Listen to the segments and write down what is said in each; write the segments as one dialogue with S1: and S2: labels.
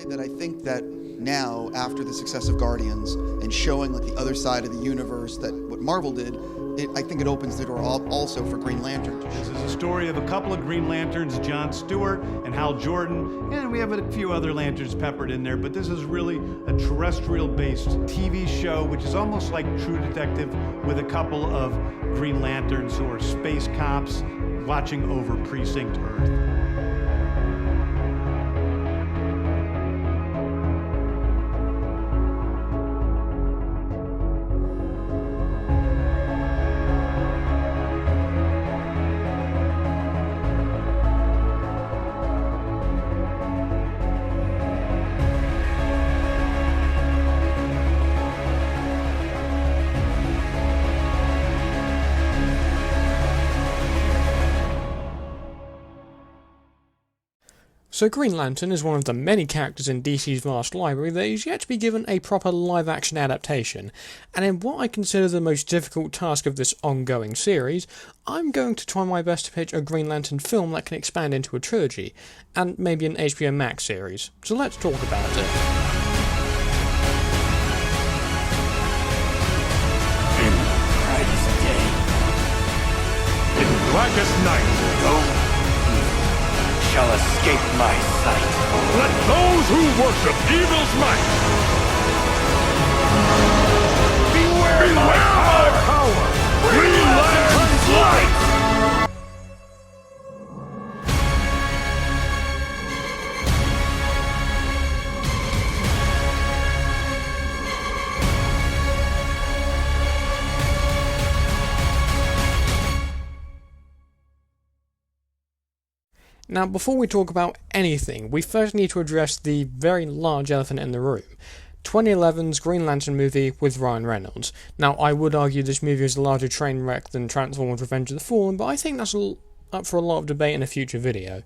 S1: that I think that now, after the success of Guardians and showing like the other side of the universe, that what Marvel did, I think it opens the door also for Green Lantern.
S2: This is a story of a couple of Green Lanterns, John Stewart and Hal Jordan, and we have a few other Lanterns peppered in there, but this is really a terrestrial-based TV show, which is almost like True Detective with a couple of Green Lanterns or space cops watching over Precinct Earth.
S3: So Green Lantern is one of the many characters in DC's vast library that is yet to be given a proper live-action adaptation, and in what I consider the most difficult task of this ongoing series, I'm going to try my best to pitch a Green Lantern film that can expand into a trilogy, and maybe an HBO Max series. So let's talk about it.
S4: In brightest day,
S5: In blackest night,
S4: no shall escape my sight.
S5: let those who worship evil's might
S4: Beware
S5: my power! Green Lantern's light!
S3: Now, before we talk about anything, we first need to address the very large elephant in the room. 2011's Green Lantern movie with Ryan Reynolds. Now, I would argue this movie is a larger train wreck than Transformers Revenge of the Fallen, but I think that's up for a lot of debate in a future video.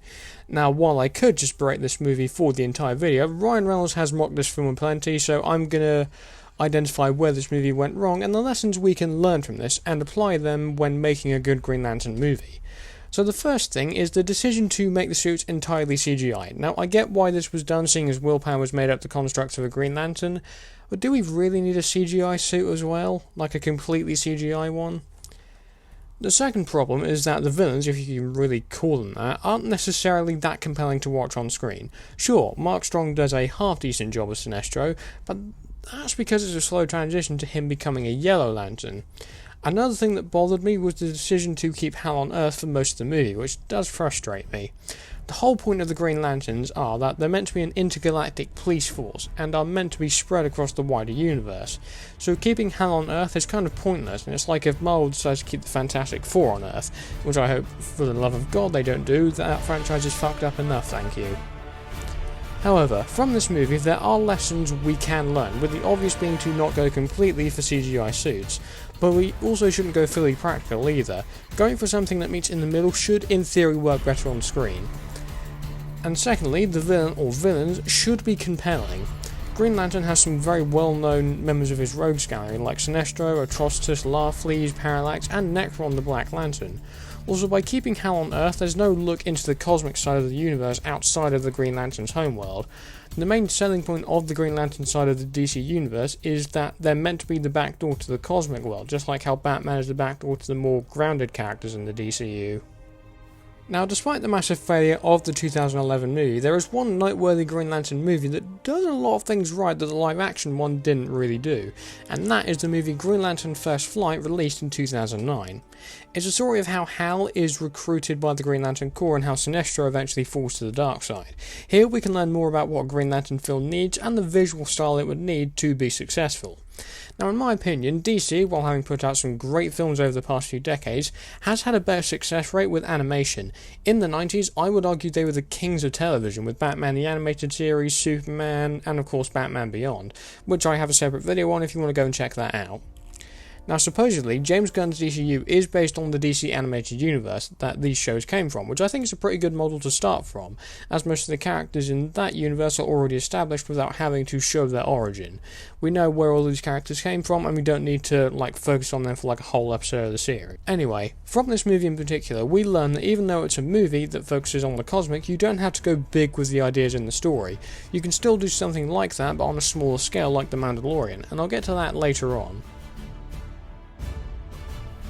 S3: Now, while I could just berate this movie for the entire video, Ryan Reynolds has mocked this film plenty, so I'm gonna identify where this movie went wrong and the lessons we can learn from this and apply them when making a good Green Lantern movie. So the first thing is the decision to make the suits entirely CGI. Now, I get why this was done, seeing as Will Powers made up the construct of a Green Lantern, but do we really need a CGI suit as well? Like a completely CGI one? The second problem is that the villains, if you can really call them that, aren't necessarily that compelling to watch on screen. Sure, Mark Strong does a half-decent job as Sinestro, but that's because it's a slow transition to him becoming a Yellow Lantern. Another thing that bothered me was the decision to keep Hal on Earth for most of the movie, which does frustrate me. The whole point of the Green Lanterns are that they're meant to be an intergalactic police force, and are meant to be spread across the wider universe. So keeping Hal on Earth is kind of pointless, and it's like if Marvel decides to keep the Fantastic Four on Earth, which I hope, for the love of God, they don't do. That franchise is fucked up enough, thank you. However, from this movie there are lessons we can learn, with the obvious being to not go completely for CGI suits, but we also shouldn't go fully practical either. Going for something that meets in the middle should in theory work better on screen. And secondly, the villain or villains should be compelling. Green Lantern has some very well-known members of his rogues gallery like Sinestro, Atrocitus, Larfleeze, Parallax, and Necron the Black Lantern. Also, by keeping Hal on Earth, there's no look into the cosmic side of the universe outside of the Green Lantern's homeworld. The main selling point of the Green Lantern side of the DC universe is that they're meant to be the backdoor to the cosmic world, just like how Batman is the backdoor to the more grounded characters in the DCU. Now, despite the massive failure of the 2011 movie, there is one noteworthy Green Lantern movie that does a lot of things right that the live-action one didn't really do, and that is the movie Green Lantern First Flight, released in 2009. It's a story of how Hal is recruited by the Green Lantern Corps and how Sinestro eventually falls to the dark side. Here we can learn more about what a Green Lantern film needs and the visual style it would need to be successful. Now, in my opinion, DC, while having put out some great films over the past few decades, has had a better success rate with animation. In the 90s, I would argue they were the kings of television, with Batman the Animated Series, Superman, and of course Batman Beyond, which I have a separate video on if you want to go and check that out. Now supposedly, James Gunn's DCU is based on the DC animated universe that these shows came from, which I think is a pretty good model to start from, as most of the characters in that universe are already established without having to show their origin. We know where all these characters came from, and we don't need to focus on them for a whole episode of the series. Anyway, from this movie in particular, we learn that even though it's a movie that focuses on the cosmic, you don't have to go big with the ideas in the story. You can still do something like that, but on a smaller scale like The Mandalorian, and I'll get to that later on.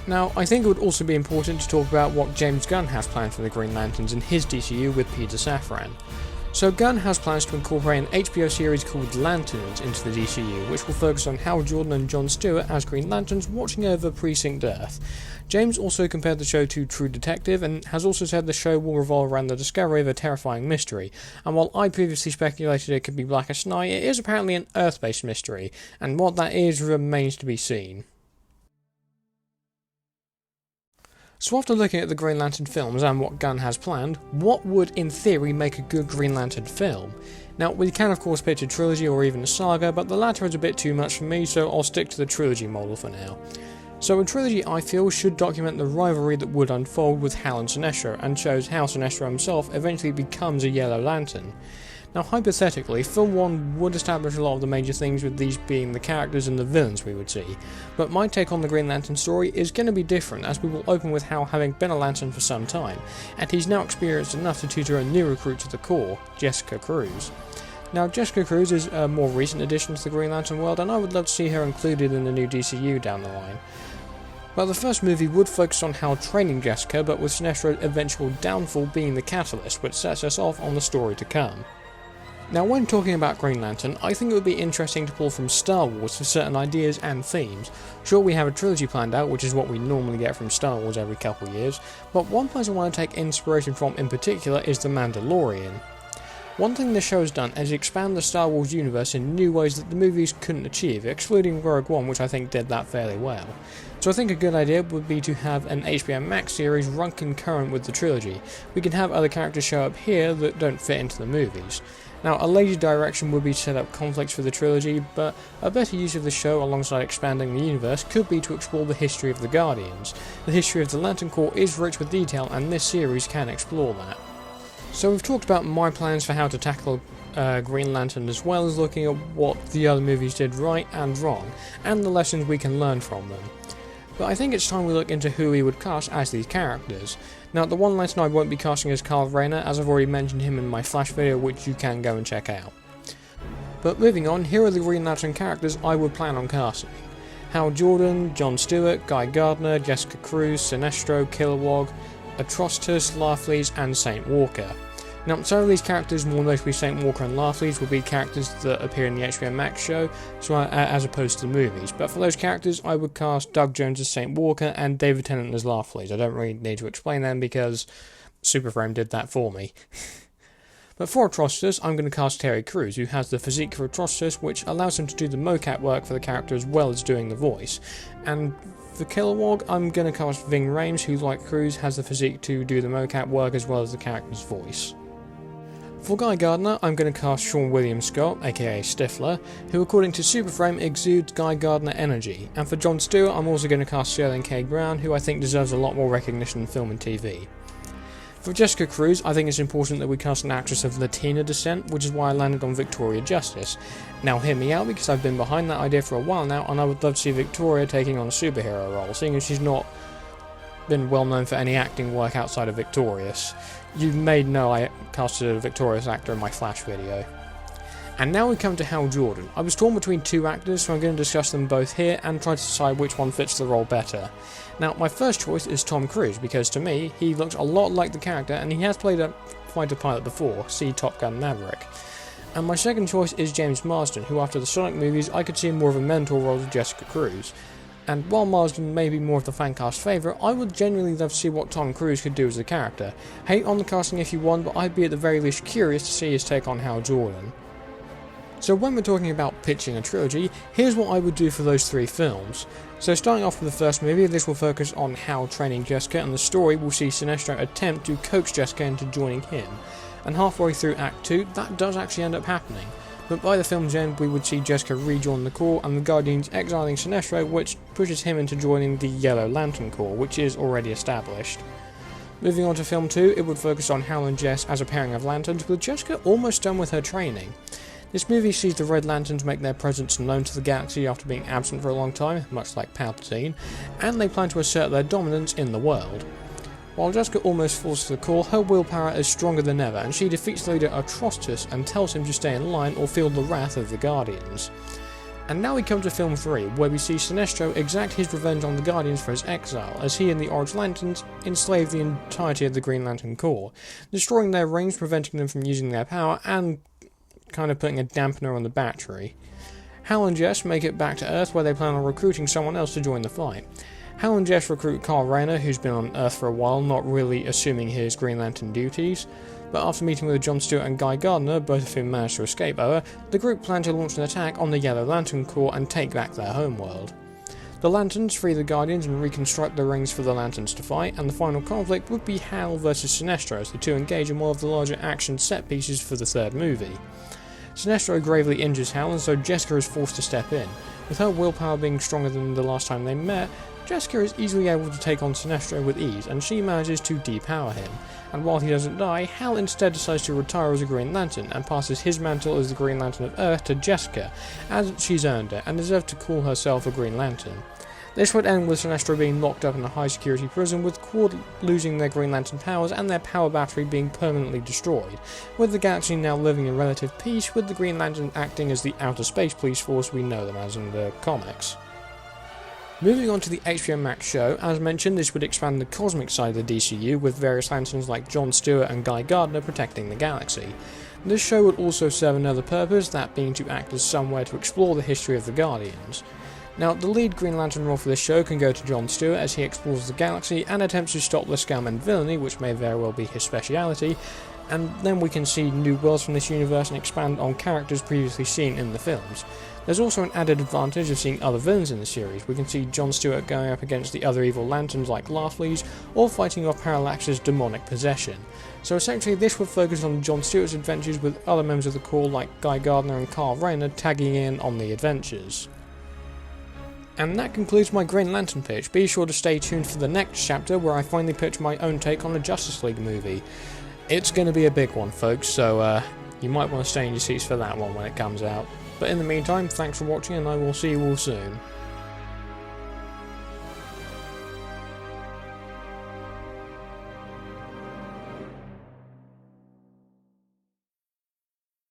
S3: Now, I think it would also be important to talk about what James Gunn has planned for the Green Lanterns in his DCU with Peter Safran. So Gunn has plans to incorporate an HBO series called Lanterns into the DCU, which will focus on Hal Jordan and Jon Stewart as Green Lanterns watching over Precinct Earth. James also compared the show to True Detective, and has also said the show will revolve around the discovery of a terrifying mystery, and while I previously speculated it could be Blackest Night, it is apparently an Earth-based mystery, and what that is remains to be seen. So after looking at the Green Lantern films and what Gunn has planned, what would in theory make a good Green Lantern film? Now, we can of course pitch a trilogy or even a saga, but the latter is a bit too much for me, so I'll stick to the trilogy model for now. So a trilogy, I feel, should document the rivalry that would unfold with Hal and Sinestro, and shows how Sinestro himself eventually becomes a Yellow Lantern. Now, hypothetically, film 1 would establish a lot of the major things, with these being the characters and the villains we would see, but my take on the Green Lantern story is going to be different, as we will open with Hal having been a Lantern for some time, and he's now experienced enough to tutor a new recruit to the Corps, Jessica Cruz. Now, Jessica Cruz is a more recent addition to the Green Lantern world, and I would love to see her included in the new DCU down the line. But the first movie would focus on Hal training Jessica, but with Sinestro's eventual downfall being the catalyst, which sets us off on the story to come. Now, when talking about Green Lantern, I think it would be interesting to pull from Star Wars for certain ideas and themes. Sure, we have a trilogy planned out, which is what we normally get from Star Wars every couple of years, but one place I want to take inspiration from in particular is The Mandalorian. One thing the show has done is expand the Star Wars universe in new ways that the movies couldn't achieve, excluding Rogue One, which I think did that fairly well. So I think a good idea would be to have an HBO Max series run concurrent with the trilogy. We can have other characters show up here that don't fit into the movies. Now, a lazy direction would be to set up conflicts for the trilogy, but a better use of the show alongside expanding the universe could be to explore the history of the Guardians. The history of the Lantern Corps is rich with detail, and this series can explore that. So we've talked about my plans for how to tackle Green Lantern, as well as looking at what the other movies did right and wrong, and the lessons we can learn from them. But I think it's time we look into who we would cast as these characters. Now, the one Lantern I won't be casting is Kyle Rayner, as I've already mentioned him in my Flash video, which you can go and check out. But moving on, here are the Green Lantern characters I would plan on casting. Hal Jordan, Jon Stewart, Guy Gardner, Jessica Cruz, Sinestro, Kilowog, Atrocitus, Larfleeze, and Saint Walker. Now, some of these characters, more notably Saint Walker and Larfleeze, will be characters that appear in the HBO Max show, as opposed to the movies. But for those characters, I would cast Doug Jones as Saint Walker and David Tennant as Larfleeze. I don't really need to explain them because Superframe did that for me. But for Atrocitus, I'm going to cast Terry Crews, who has the physique for Atrocitus, which allows him to do the mocap work for the character as well as doing the voice. And for Kilowog, I'm going to cast Ving Rhames, who, like Crews, has the physique to do the mocap work as well as the character's voice. For Guy Gardner, I'm going to cast Sean William Scott, aka Stifler, who according to Superframe exudes Guy Gardner energy, and for Jon Stewart I'm also going to cast Sterling K. Brown, who I think deserves a lot more recognition in film and TV. For Jessica Cruz, I think it's important that we cast an actress of Latina descent, which is why I landed on Victoria Justice. Now hear me out, because I've been behind that idea for a while now, and I would love to see Victoria taking on a superhero role, seeing as she's not been well known for any acting work outside of Victorious. You may know I casted a Victorious actor in my Flash video. And now we come to Hal Jordan. I was torn between two actors, so I'm going to discuss them both here and try to decide which one fits the role better. Now, my first choice is Tom Cruise, because to me, he looks a lot like the character and he has played a fighter pilot before, see Top Gun Maverick. And my second choice is James Marsden, who after the Sonic movies I could see more of a mentor role to Jessica Cruz. And while Marsden may be more of the fancast favourite, I would genuinely love to see what Tom Cruise could do as a character. Hate on the casting if you want, but I'd be at the very least curious to see his take on Hal Jordan. So when we're talking about pitching a trilogy, here's what I would do for those three films. So starting off with the first movie, this will focus on Hal training Jessica, and the story will see Sinestro attempt to coax Jessica into joining him. And halfway through Act 2, that does actually end up happening. but by the film's end we would see Jessica rejoin the Corps and the Guardians exiling Sinestro, which pushes him into joining the Yellow Lantern Corps, which is already established. Moving on to film 2, it would focus on Hal and Jess as a pairing of lanterns, with Jessica almost done with her training. This movie sees the Red Lanterns make their presence known to the galaxy after being absent for a long time, much like Palpatine, and they plan to assert their dominance in the world. While Jessica almost falls to the Corps, her willpower is stronger than ever, and she defeats the leader Atrocitus and tells him to stay in line or feel the wrath of the Guardians. And now we come to film 3, where we see Sinestro exact his revenge on the Guardians for his exile, as he and the Orange Lanterns enslave the entirety of the Green Lantern Corps, destroying their rings, preventing them from using their power, and kind of putting a dampener on the battery. Hal and Jess make it back to Earth, where they plan on recruiting someone else to join the fight. Hal and Jess recruit Carl Rayner, who's been on Earth for a while, not really assuming his Green Lantern duties, but after meeting with John Stewart and Guy Gardner, both of whom managed to escape Oa, the group plan to launch an attack on the Yellow Lantern Corps and take back their homeworld. The Lanterns free the Guardians and reconstruct the rings for the Lanterns to fight, and the final conflict would be Hal versus Sinestro as the two engage in one of the larger action set pieces for the third movie. Sinestro gravely injures Hal, and so Jessica is forced to step in. With her willpower being stronger than the last time they met, Jessica is easily able to take on Sinestro with ease, and she manages to depower him. And while he doesn't die, Hal instead decides to retire as a Green Lantern, and passes his mantle as the Green Lantern of Earth to Jessica, as she's earned it, and deserves to call herself a Green Lantern. This would end with Sinestro being locked up in a high-security prison, with Quad losing their Green Lantern powers and their power battery being permanently destroyed, with the galaxy now living in relative peace, with the Green Lantern acting as the outer space police force we know them as in the comics. Moving on to the HBO Max show, as mentioned, this would expand the cosmic side of the DCU, with various Lanterns like John Stewart and Guy Gardner protecting the galaxy. This show would also serve another purpose, that being to act as somewhere to explore the history of the Guardians. Now, the lead Green Lantern role for this show can go to John Stewart as he explores the galaxy and attempts to stop the scum and villainy, which may very well be his speciality, and then we can see new worlds from this universe and expand on characters previously seen in the films. There's also an added advantage of seeing other villains in the series. We can see John Stewart going up against the other evil Lanterns like Larfleeze, or fighting off Parallax's demonic possession. So essentially this would focus on John Stewart's adventures, with other members of the Corps like Guy Gardner and Carl Rayner tagging in on the adventures. And that concludes my Green Lantern pitch. Be sure to stay tuned for the next chapter, where I finally pitch my own take on a Justice League movie. It's going to be a big one, folks, so you might want to stay in your seats for that one when it comes out. But in the meantime, thanks for watching, and I will see you all soon.